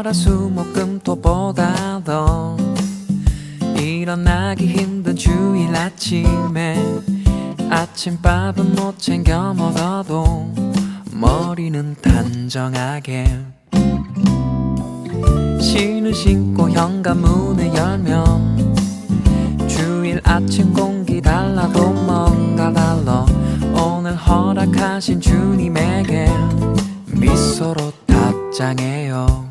월화수목금토보다도 일어나기 힘든 주일 아침에 아침밥은 못 챙겨 먹어도 머리는 단정하게 신을 신고 현관문을 열면 주일 아침 공기 달라도 뭔가 달라 오늘 허락하신 주님에게 미소로 답장해요.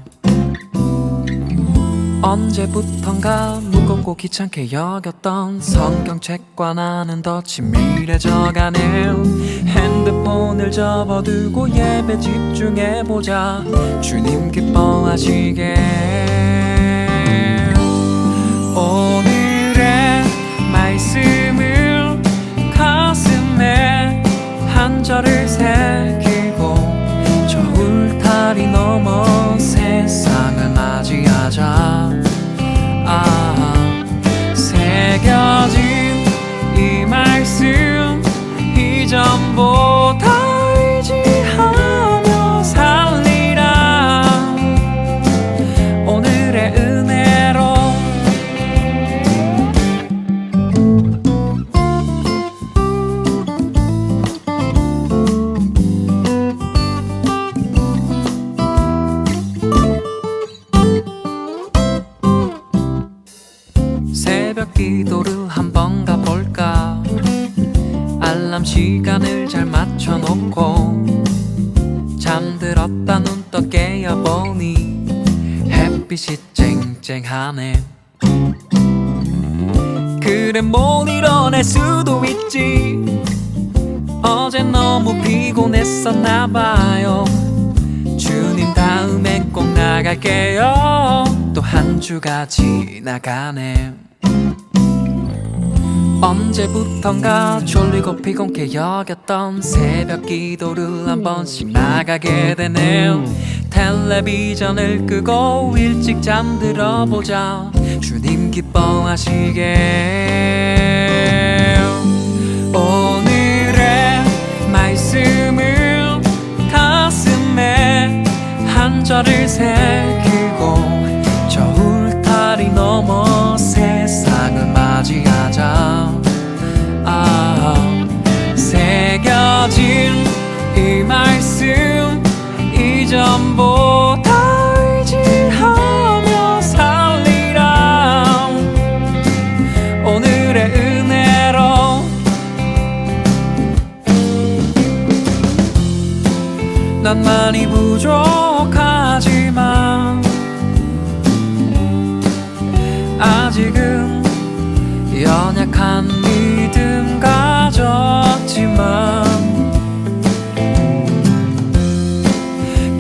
언제부턴가 무겁고 귀찮게 여겼던 성경책과 나는 더 친밀해져가네요. 핸드폰을 접어두고 예배 집중해보자. 주님 기뻐하시게 오늘의 말씀을 가슴에 한 절을 새기고 저 울타리 넘어 세상을 맞이하자. 새겨진 이 말씀 이전보다 의지하며 살리라. 오늘의 은혜로 새벽 기도를 한번 가볼까. 알람 시간을 잘 맞춰놓고 잠들었다 눈 떠 깨어보니 햇빛이 쨍쨍하네. 그래 못 일어날 수도 있지. 어젠 너무 피곤했었나봐요. 주님 다음엔 꼭 나갈게요. 또 한 주가 지나가네. 언제부턴가 졸리고 피곤케 여겼던 새벽 기도를 한 번씩 나가게 되네요. 텔레비전을 끄고 일찍 잠들어 보자. 주님 기뻐하시게 오늘의 말씀을 가슴에 한 절을 새기고 저 울타리 넘어 세상을 맞이하자. 새겨진 이 말씀 이전보다 의지하며 살리라. 오늘의 은혜로 난 많이 부족하지만 아직은 연약한 믿음 가졌지만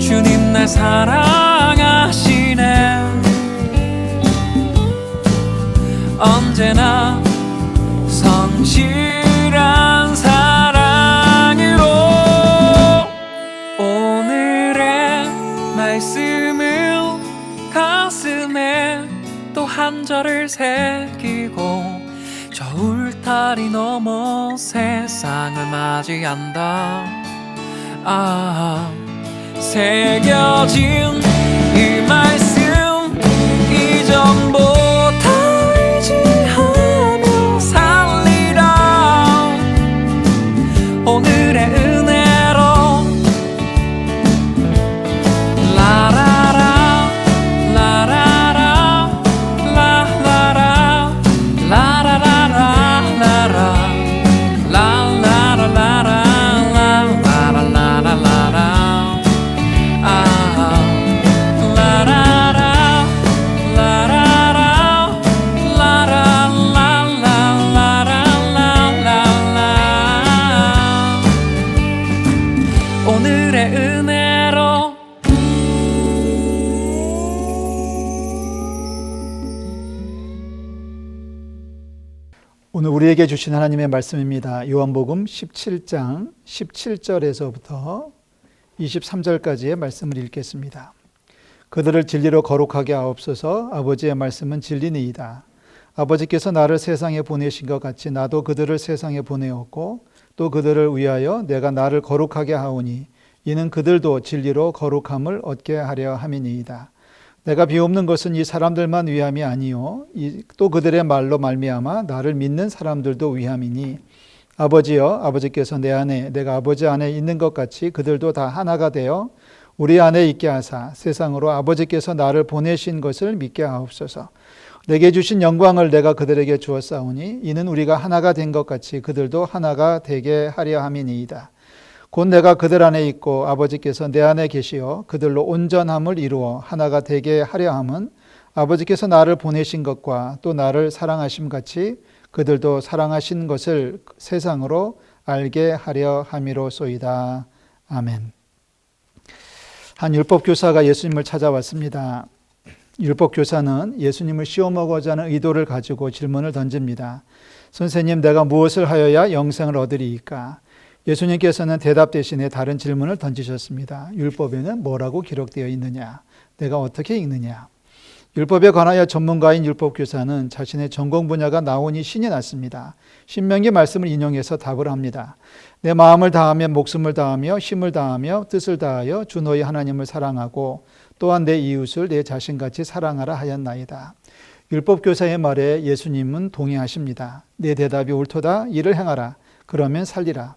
주님 날 사랑하시네. 언제나 성실한 사랑으로 오늘의 말씀을 가슴에 또 한 절을 새기고 저 울타리 넘어 세상을 맞이한다. 새겨진 이 말씀 이전보다 의지하며 살리라. 오늘의 은혜로 라라라 라라라 라라라 라라라라라라 오늘의 은혜로 오늘 우리에게 주신 하나님의 말씀입니다. 요한복음 17장 17절에서부터 23절까지의 말씀을 읽겠습니다. 그들을 진리로 거룩하게 하옵소서. 아버지의 말씀은 진리니이다. 아버지께서 나를 세상에 보내신 것 같이 나도 그들을 세상에 보내었고 또 그들을 위하여 내가 나를 거룩하게 하오니 이는 그들도 진리로 거룩함을 얻게 하려 함이니이다. 내가 비옵는 것은 이 사람들만 위함이 아니요 또 그들의 말로 말미암아 나를 믿는 사람들도 위함이니 아버지여 아버지께서 내 안에 내가 아버지 안에 있는 것 같이 그들도 다 하나가 되어 우리 안에 있게 하사 세상으로 아버지께서 나를 보내신 것을 믿게 하옵소서. 내게 주신 영광을 내가 그들에게 주었사오니 이는 우리가 하나가 된 것 같이 그들도 하나가 되게 하려 함이니이다. 곧 내가 그들 안에 있고 아버지께서 내 안에 계시어 그들로 온전함을 이루어 하나가 되게 하려 함은 아버지께서 나를 보내신 것과 또 나를 사랑하심 같이 그들도 사랑하신 것을 세상으로 알게 하려 함이로소이다. 아멘. 한 율법교사가 예수님을 찾아왔습니다. 율법교사는 예수님을 시험하고자 하는 의도를 가지고 질문을 던집니다. 선생님, 내가 무엇을 하여야 영생을 얻으리이까? 예수님께서는 대답 대신에 다른 질문을 던지셨습니다. 율법에는 뭐라고 기록되어 있느냐? 내가 어떻게 읽느냐? 율법에 관하여 전문가인 율법교사는 자신의 전공 분야가 나오니 신이 났습니다. 신명기 말씀을 인용해서 답을 합니다. 내 마음을 다하며 목숨을 다하며 힘을 다하며 뜻을 다하여 주 너희 하나님을 사랑하고 또한 내 이웃을 내 자신같이 사랑하라 하였나이다. 율법교사의 말에 예수님은 동의하십니다. 내 대답이 옳도다. 이를 행하라. 그러면 살리라.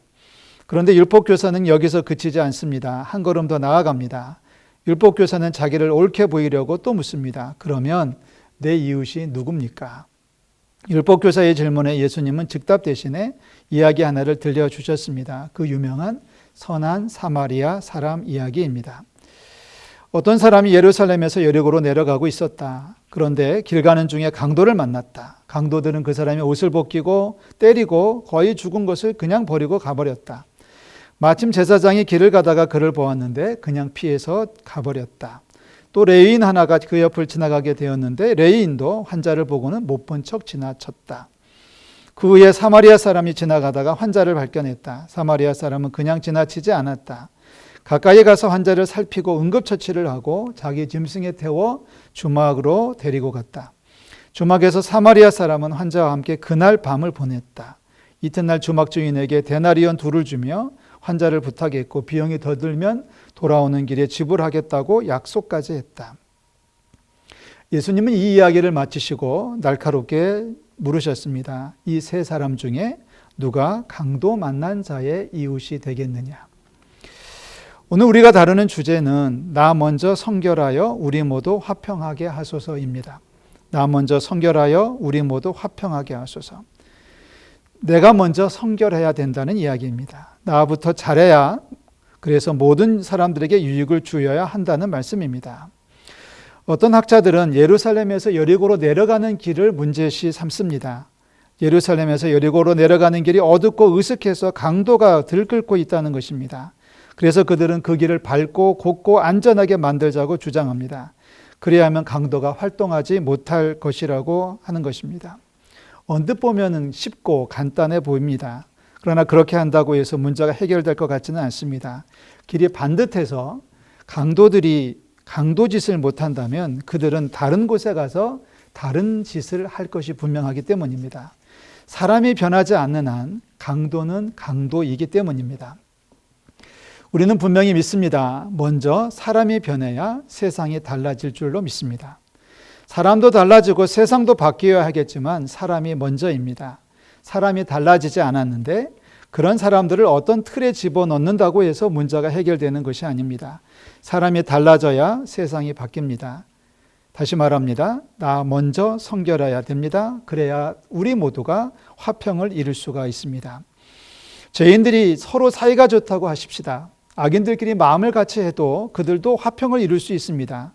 그런데 율법교사는 여기서 그치지 않습니다. 한 걸음 더 나아갑니다. 율법교사는 자기를 옳게 보이려고 또 묻습니다. 그러면 내 이웃이 누굽니까? 율법교사의 질문에 예수님은 즉답 대신에 이야기 하나를 들려주셨습니다. 그 유명한 선한 사마리아 사람 이야기입니다. 어떤 사람이 예루살렘에서 여리고로 내려가고 있었다. 그런데 길 가는 중에 강도를 만났다. 강도들은 그 사람이 옷을 벗기고 때리고 거의 죽은 것을 그냥 버리고 가버렸다. 마침 제사장이 길을 가다가 그를 보았는데 그냥 피해서 가버렸다. 또 레위인 하나가 그 옆을 지나가게 되었는데 레위인도 환자를 보고는 못 본 척 지나쳤다. 그 후에 사마리아 사람이 지나가다가 환자를 발견했다. 사마리아 사람은 그냥 지나치지 않았다. 가까이 가서 환자를 살피고 응급처치를 하고 자기 짐승에 태워 주막으로 데리고 갔다. 주막에서 사마리아 사람은 환자와 함께 그날 밤을 보냈다. 이튿날 주막 주인에게 데나리온 2를 주며 환자를 부탁했고 비용이 더 들면 돌아오는 길에 지불하겠다고 약속까지 했다. 예수님은 이 이야기를 마치시고 날카롭게 물으셨습니다. 이 3사람 중에 누가 강도 만난 자의 이웃이 되겠느냐? 오늘 우리가 다루는 주제는 나 먼저 성결하여 우리 모두 화평하게 하소서입니다. 나 먼저 성결하여 우리 모두 화평하게 하소서. 내가 먼저 성결해야 된다는 이야기입니다. 나부터 잘해야 그래서 모든 사람들에게 유익을 주어야 한다는 말씀입니다. 어떤 학자들은 예루살렘에서 여리고로 내려가는 길을 문제시 삼습니다. 예루살렘에서 여리고로 내려가는 길이 어둡고 으슥해서 강도가 들끓고 있다는 것입니다. 그래서 그들은 그 길을 밝고 곱고 안전하게 만들자고 주장합니다. 그래야 하면 강도가 활동하지 못할 것이라고 하는 것입니다. 언뜻 보면 쉽고 간단해 보입니다. 그러나 그렇게 한다고 해서 문제가 해결될 것 같지는 않습니다. 길이 반듯해서 강도들이 강도짓을 못한다면 그들은 다른 곳에 가서 다른 짓을 할 것이 분명하기 때문입니다. 사람이 변하지 않는 한 강도는 강도이기 때문입니다. 우리는 분명히 믿습니다. 먼저 사람이 변해야 세상이 달라질 줄로 믿습니다. 사람도 달라지고 세상도 바뀌어야 하겠지만 사람이 먼저입니다. 사람이 달라지지 않았는데 그런 사람들을 어떤 틀에 집어넣는다고 해서 문제가 해결되는 것이 아닙니다. 사람이 달라져야 세상이 바뀝니다. 다시 말합니다. 나 먼저 성결해야 됩니다. 그래야 우리 모두가 화평을 이룰 수가 있습니다. 죄인들이 서로 사이가 좋다고 하십시다. 악인들끼리 마음을 같이 해도 그들도 화평을 이룰 수 있습니다.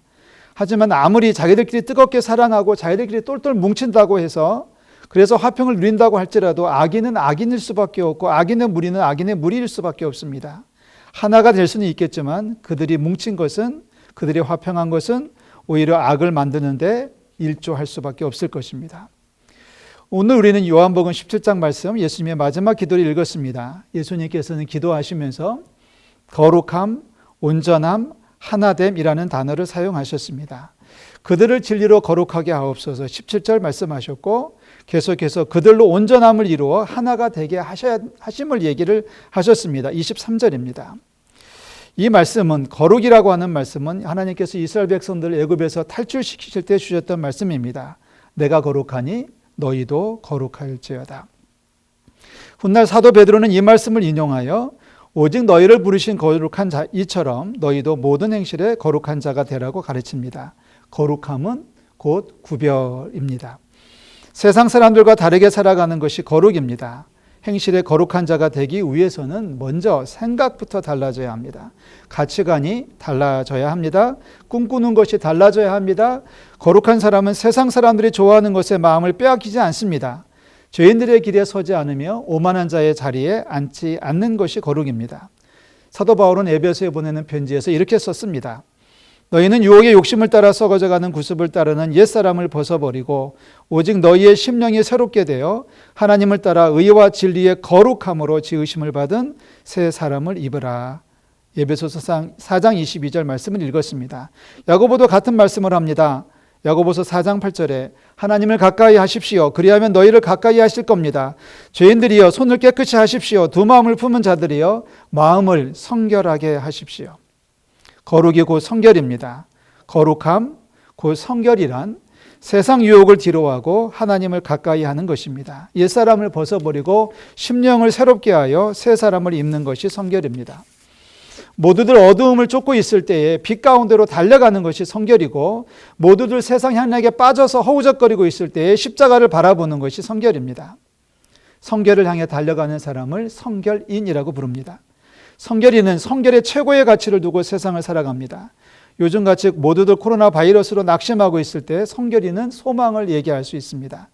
하지만 아무리 자기들끼리 뜨겁게 사랑하고 자기들끼리 똘똘 뭉친다고 해서 그래서 화평을 누린다고 할지라도 악인은 악인일 수밖에 없고 악인의 무리는 악인의 무리일 수밖에 없습니다. 하나가 될 수는 있겠지만 그들이 뭉친 것은 그들이 화평한 것은 오히려 악을 만드는데 일조할 수밖에 없을 것입니다. 오늘 우리는 요한복음 17장 말씀 예수님의 마지막 기도를 읽었습니다. 예수님께서는 기도하시면서 거룩함, 온전함, 하나됨이라는 단어를 사용하셨습니다. 그들을 진리로 거룩하게 하옵소서 17절 말씀하셨고 계속해서 그들로 온전함을 이루어 하나가 되게 하심을 얘기를 하셨습니다. 23절입니다. 이 말씀은 거룩이라고 하는 말씀은 하나님께서 이스라엘 백성들을 애굽에서 탈출시키실 때 주셨던 말씀입니다. 내가 거룩하니 너희도 거룩할지어다. 훗날 사도 베드로는 이 말씀을 인용하여 오직 너희를 부르신 거룩한 자 이처럼 너희도 모든 행실에 거룩한 자가 되라고 가르칩니다. 거룩함은 곧 구별입니다. 세상 사람들과 다르게 살아가는 것이 거룩입니다. 행실에 거룩한 자가 되기 위해서는 먼저 생각부터 달라져야 합니다. 가치관이 달라져야 합니다. 꿈꾸는 것이 달라져야 합니다. 거룩한 사람은 세상 사람들이 좋아하는 것에 마음을 빼앗기지 않습니다. 죄인들의 길에 서지 않으며 오만한 자의 자리에 앉지 않는 것이 거룩입니다. 사도 바울은 에베소에 보내는 편지에서 이렇게 썼습니다. 너희는 유혹의 욕심을 따라 썩어져가는 구습을 따르는 옛사람을 벗어버리고 오직 너희의 심령이 새롭게 되어 하나님을 따라 의와 진리의 거룩함으로 지으심을 받은 새 사람을 입으라. 에베소서 4장 22절 말씀을 읽었습니다. 야고보도 같은 말씀을 합니다. 야고보서 4장 8절에 하나님을 가까이 하십시오. 그리하면 너희를 가까이 하실 겁니다. 죄인들이여 손을 깨끗이 하십시오. 두 마음을 품은 자들이여 마음을 성결하게 하십시오. 거룩이 곧 성결입니다. 거룩함, 곧 성결이란 세상 유혹을 뒤로하고 하나님을 가까이 하는 것입니다. 옛사람을 벗어버리고 심령을 새롭게 하여 새 사람을 입는 것이 성결입니다. 모두들 어두움을 쫓고 있을 때에 빛 가운데로 달려가는 것이 성결이고 모두들 세상 향락에 빠져서 허우적거리고 있을 때에 십자가를 바라보는 것이 성결입니다. 성결을 향해 달려가는 사람을 성결인이라고 부릅니다. 성결인은 성결의 최고의 가치를 두고 세상을 살아갑니다. 요즘같이 모두들 코로나 바이러스로 낙심하고 있을 때 성결인은 소망을 얘기할 수 있습니다.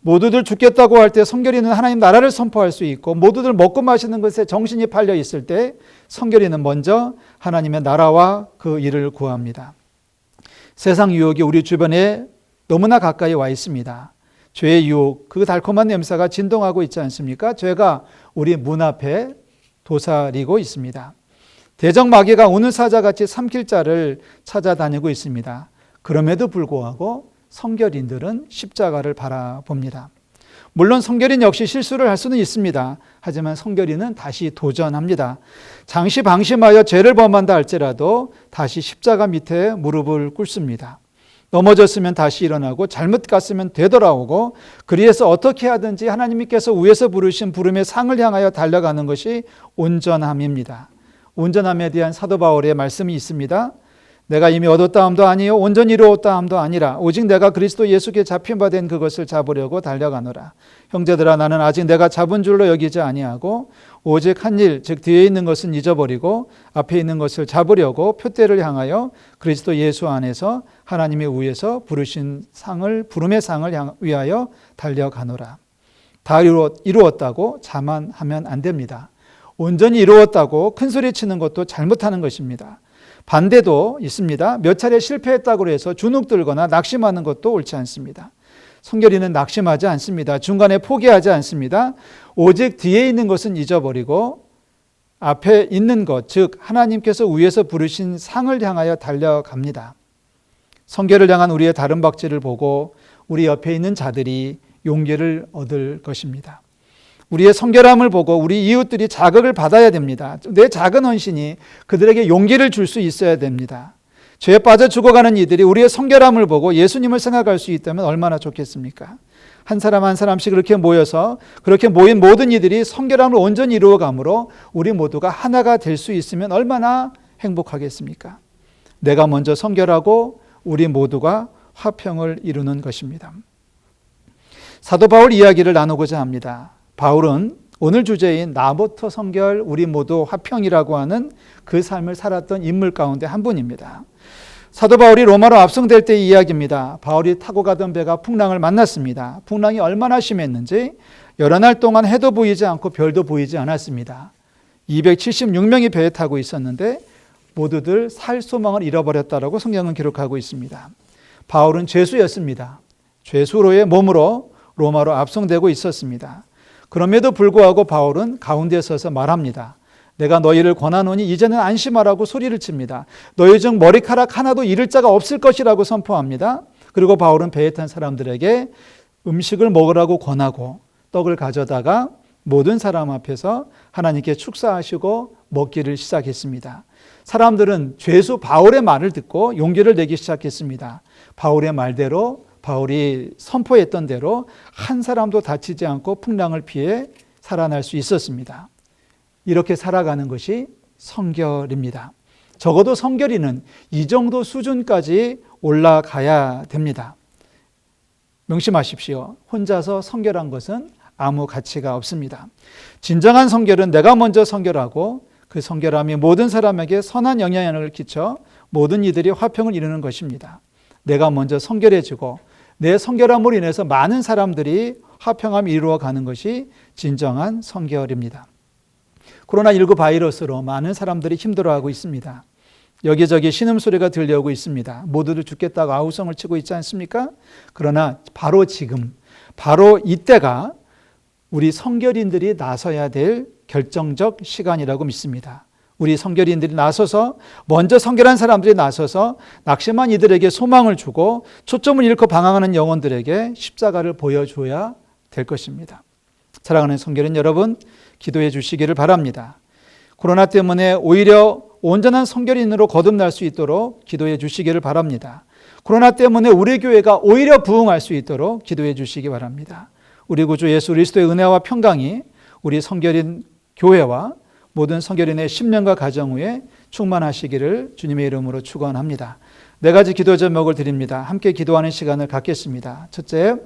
모두들 죽겠다고 할 때 성결인은 하나님 나라를 선포할 수 있고 모두들 먹고 마시는 것에 정신이 팔려 있을 때 성결인은 먼저 하나님의 나라와 그 일을 구합니다. 세상 유혹이 우리 주변에 너무나 가까이 와 있습니다. 죄의 유혹, 그 달콤한 냄새가 진동하고 있지 않습니까? 죄가 우리 문 앞에 도사리고 있습니다. 대적마귀가 우는 사자같이 삼킬 자를 찾아다니고 있습니다. 그럼에도 불구하고 성결인들은 십자가를 바라봅니다. 물론 성결인 역시 실수를 할 수는 있습니다. 하지만 성결인은 다시 도전합니다. 장시 방심하여 죄를 범한다 할지라도 다시 십자가 밑에 무릎을 꿇습니다. 넘어졌으면 다시 일어나고 잘못 갔으면 되돌아오고 그리해서 어떻게 하든지 하나님께서 위에서 부르신 부름의 상을 향하여 달려가는 것이 온전함입니다. 온전함에 대한 사도 바울의 말씀이 있습니다. 내가 이미 얻었다함도 아니요 온전히 이루었다함도 아니라 오직 내가 그리스도 예수께 잡힌 바 된 그것을 잡으려고 달려가노라. 형제들아 나는 아직 내가 잡은 줄로 여기지 아니하고 오직 한 일 즉 뒤에 있는 것은 잊어버리고 앞에 있는 것을 잡으려고 표대를 향하여 그리스도 예수 안에서 하나님의 위에서 부르신 상을 부름의 상을 위하여 달려가노라. 다 이루었다고 자만하면 안 됩니다. 온전히 이루었다고 큰소리 치는 것도 잘못하는 것입니다. 반대도 있습니다. 몇 차례 실패했다고 해서 주눅 들거나 낙심하는 것도 옳지 않습니다. 성결이는 낙심하지 않습니다. 중간에 포기하지 않습니다. 오직 뒤에 있는 것은 잊어버리고 앞에 있는 것, 즉 하나님께서 위에서 부르신 상을 향하여 달려갑니다. 성결을 향한 우리의 다른 박질을 보고 우리 옆에 있는 자들이 용기를 얻을 것입니다. 우리의 성결함을 보고 우리 이웃들이 자극을 받아야 됩니다. 내 작은 헌신이 그들에게 용기를 줄 수 있어야 됩니다. 죄에 빠져 죽어가는 이들이 우리의 성결함을 보고 예수님을 생각할 수 있다면 얼마나 좋겠습니까? 한 사람 한 사람씩 그렇게 모여서 그렇게 모인 모든 이들이 성결함을 온전히 이루어가므로 우리 모두가 하나가 될 수 있으면 얼마나 행복하겠습니까? 내가 먼저 성결하고 우리 모두가 화평을 이루는 것입니다. 사도 바울 이야기를 나누고자 합니다. 바울은 오늘 주제인 나부터 성결 우리 모두 화평이라고 하는 그 삶을 살았던 인물 가운데 한 분입니다. 사도 바울이 로마로 압송될 때의 이야기입니다. 바울이 타고 가던 배가 풍랑을 만났습니다. 풍랑이 얼마나 심했는지 여러 날 동안 해도 보이지 않고 별도 보이지 않았습니다. 276명이 배에 타고 있었는데 모두들 살 소망을 잃어버렸다라고 성경은 기록하고 있습니다. 바울은 죄수였습니다. 죄수로의 몸으로 로마로 압송되고 있었습니다. 그럼에도 불구하고 바울은 가운데 서서 말합니다. 내가 너희를 권하노니 이제는 안심하라고 소리를 칩니다. 너희 중 머리카락 하나도 잃을 자가 없을 것이라고 선포합니다. 그리고 바울은 배에 탄 사람들에게 음식을 먹으라고 권하고 떡을 가져다가 모든 사람 앞에서 하나님께 축사하시고 먹기를 시작했습니다. 사람들은 죄수 바울의 말을 듣고 용기를 내기 시작했습니다. 바울의 말대로, 바울이 선포했던 대로 한 사람도 다치지 않고 풍랑을 피해 살아날 수 있었습니다. 이렇게 살아가는 것이 성결입니다. 적어도 성결이는 이 정도 수준까지 올라가야 됩니다. 명심하십시오. 혼자서 성결한 것은 아무 가치가 없습니다. 진정한 성결은 내가 먼저 성결하고 그 성결함이 모든 사람에게 선한 영향을 끼쳐 모든 이들이 화평을 이루는 것입니다. 내가 먼저 성결해지고 내 성결함으로 인해서 많은 사람들이 화평함을 이루어가는 것이 진정한 성결입니다. 코로나19 바이러스로 많은 사람들이 힘들어하고 있습니다. 여기저기 신음소리가 들려오고 있습니다. 모두들 죽겠다고 아우성을 치고 있지 않습니까? 그러나 바로 지금, 바로 이때가 우리 성결인들이 나서야 될 결정적 시간이라고 믿습니다. 우리 성결인들이 나서서, 먼저 성결한 사람들이 나서서 낙심한 이들에게 소망을 주고 초점을 잃고 방황하는 영혼들에게 십자가를 보여줘야 될 것입니다. 사랑하는 성결인 여러분, 기도해 주시기를 바랍니다. 코로나 때문에 오히려 온전한 성결인으로 거듭날 수 있도록 기도해 주시기를 바랍니다. 코로나 때문에 우리 교회가 오히려 부흥할 수 있도록 기도해 주시기 바랍니다. 우리 구주 예수 그리스도의 은혜와 평강이 우리 성결인 교회와 모든 성결인의 심령과 가정 위에 충만하시기를 주님의 이름으로 축원합니다. 네 가지 기도 제목을 드립니다. 함께 기도하는 시간을 갖겠습니다. 첫째,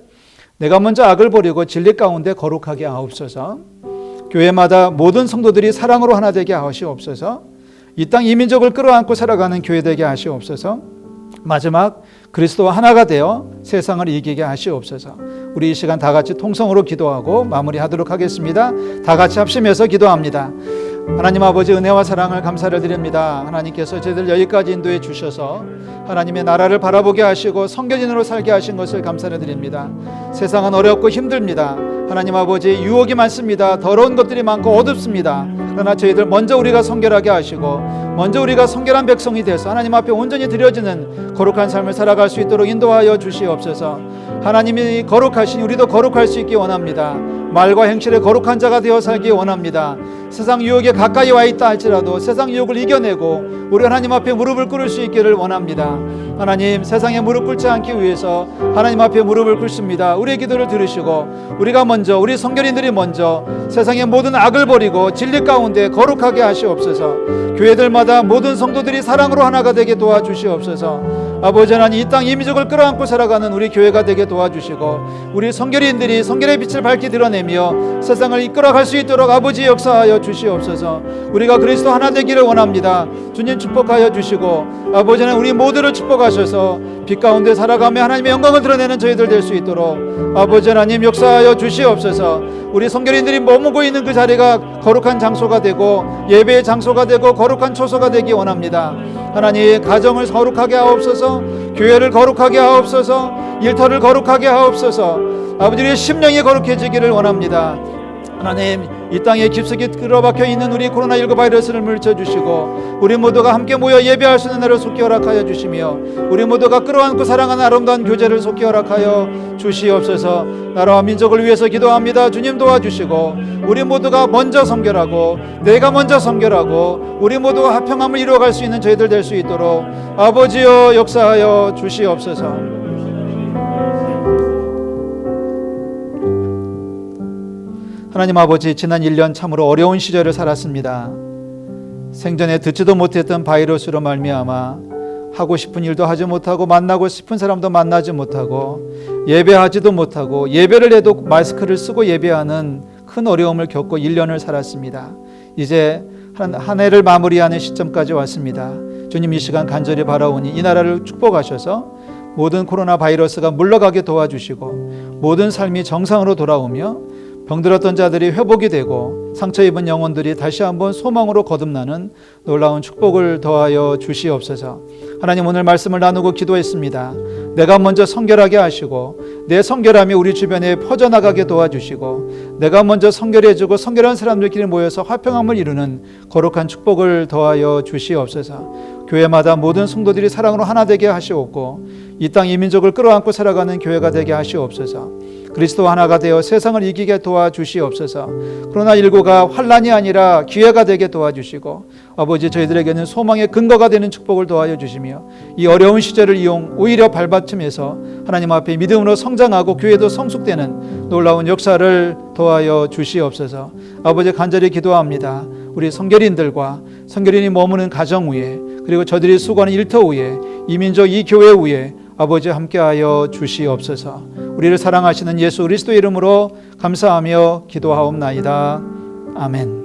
내가 먼저 악을 버리고 진리 가운데 거룩하게 하옵소서. 교회마다 모든 성도들이 사랑으로 하나 되게 하시옵소서. 이 땅 이민족을 끌어안고 살아가는 교회 되게 하시옵소서. 마지막, 그리스도와 하나가 되어 세상을 이기게 하시옵소서. 우리 이 시간 다 같이 통성으로 기도하고 마무리하도록 하겠습니다. 다 같이 합심해서 기도합니다. 하나님 아버지, 은혜와 사랑을 감사를 드립니다. 하나님께서 저희들 여기까지 인도해 주셔서 하나님의 나라를 바라보게 하시고 성결인으로 살게 하신 것을 감사를 드립니다. 세상은 어렵고 힘듭니다. 하나님 아버지, 유혹이 많습니다. 더러운 것들이 많고 어둡습니다. 그러나 저희들 먼저 우리가 성결하게 하시고 먼저 우리가 성결한 백성이 돼서 하나님 앞에 온전히 드려지는 거룩한 삶을 살아갈 수 있도록 인도하여 주시옵소서. 하나님이 거룩하신 우리도 거룩할 수 있기 원합니다. 말과 행실에 거룩한 자가 되어 살기 원합니다. 세상 유혹에 가까이 와 있다 할지라도 세상 유혹을 이겨내고 우리 하나님 앞에 무릎을 꿇을 수 있기를 원합니다. 하나님, 세상에 무릎 꿇지 않기 위해서 하나님 앞에 무릎을 꿇습니다. 우리의 기도를 들으시고 우리가 먼저, 우리 성결인들이 먼저 세상의 모든 악을 버리고 진리 가운데 거룩하게 하시옵소서. 교회들마다 모든 성도들이 사랑으로 하나가 되게 도와주시옵소서. 아버지 하나님, 이 땅 이민족을 끌어안고 살아가는 우리 교회가 되게 도와주시고 우리 성결인들이 성결의 빛을 밝히 드러내며 세상을 이끌어갈 수 있도록 아버지 역사하여 주시옵소서. 우리가 그리스도 하나 되기를 원합니다. 주님 축복하여 주시고 아버지 하나님, 우리 모두를 축복하셔서 빛 가운데 살아가며 하나님의 영광을 드러내는 저희들 될 수 있도록 아버지 하나님 역사하여 주시옵소서. 우리 성결인들이 머무고 있는 그 자리가 거룩한 장소가 되고 예배의 장소가 되고 거룩한 초소가 되기 원합니다. 하나님, 가정을 거룩하게 하옵소서. 교회를 거룩하게 하옵소서. 일터를 거룩하게 하옵소서. 아버지의 심령이 거룩해지기를 원합니다. 하나님, 이 땅에 깊숙이 끌어박혀 있는 우리 코로나19 바이러스를 물리쳐주시고 우리 모두가 함께 모여 예배할 수 있는 날을 속히 허락하여 주시며 우리 모두가 끌어안고 사랑하는 아름다운 교제를 속히 허락하여 주시옵소서. 나라와 민족을 위해서 기도합니다. 주님 도와주시고 우리 모두가 먼저 성결하고 내가 먼저 성결하고 우리 모두가 화평함을 이루어갈 수 있는 저희들 될 수 있도록 아버지여 역사하여 주시옵소서. 하나님 아버지, 지난 1년 참으로 어려운 시절을 살았습니다. 생전에 듣지도 못했던 바이러스로 말미암아 하고 싶은 일도 하지 못하고 만나고 싶은 사람도 만나지 못하고 예배하지도 못하고 예배를 해도 마스크를 쓰고 예배하는 큰 어려움을 겪고 1년을 살았습니다. 이제 한 해를 마무리하는 시점까지 왔습니다. 주님, 이 시간 간절히 바라오니 이 나라를 축복하셔서 모든 코로나 바이러스가 물러가게 도와주시고 모든 삶이 정상으로 돌아오며 병들었던 자들이 회복이 되고 상처 입은 영혼들이 다시 한번 소망으로 거듭나는 놀라운 축복을 더하여 주시옵소서. 하나님, 오늘 말씀을 나누고 기도했습니다. 내가 먼저 성결하게 하시고 내 성결함이 우리 주변에 퍼져나가게 도와주시고 내가 먼저 성결해지고 성결한 사람들끼리 모여서 화평함을 이루는 거룩한 축복을 더하여 주시옵소서. 교회마다 모든 성도들이 사랑으로 하나 되게 하시옵고 이 땅 이민족을 끌어안고 살아가는 교회가 되게 하시옵소서. 그리스도 하나가 되어 세상을 이기게 도와주시옵소서. 코로나19가 환난이 아니라 기회가 되게 도와주시고 아버지 저희들에게는 소망의 근거가 되는 축복을 도와여 주시며 이 어려운 시절을 오히려 발받침해서 하나님 앞에 믿음으로 성장하고 교회도 성숙되는 놀라운 역사를 도와여 주시옵소서. 아버지 간절히 기도합니다. 우리 성결인들과 성결인이 머무는 가정 위에 그리고 저들이 수고하는 일터 위에 이민족 이 교회 위에 아버지 함께하여 주시옵소서. 우리를 사랑하시는 예수 그리스도의 이름으로 감사하며 기도하옵나이다. 아멘.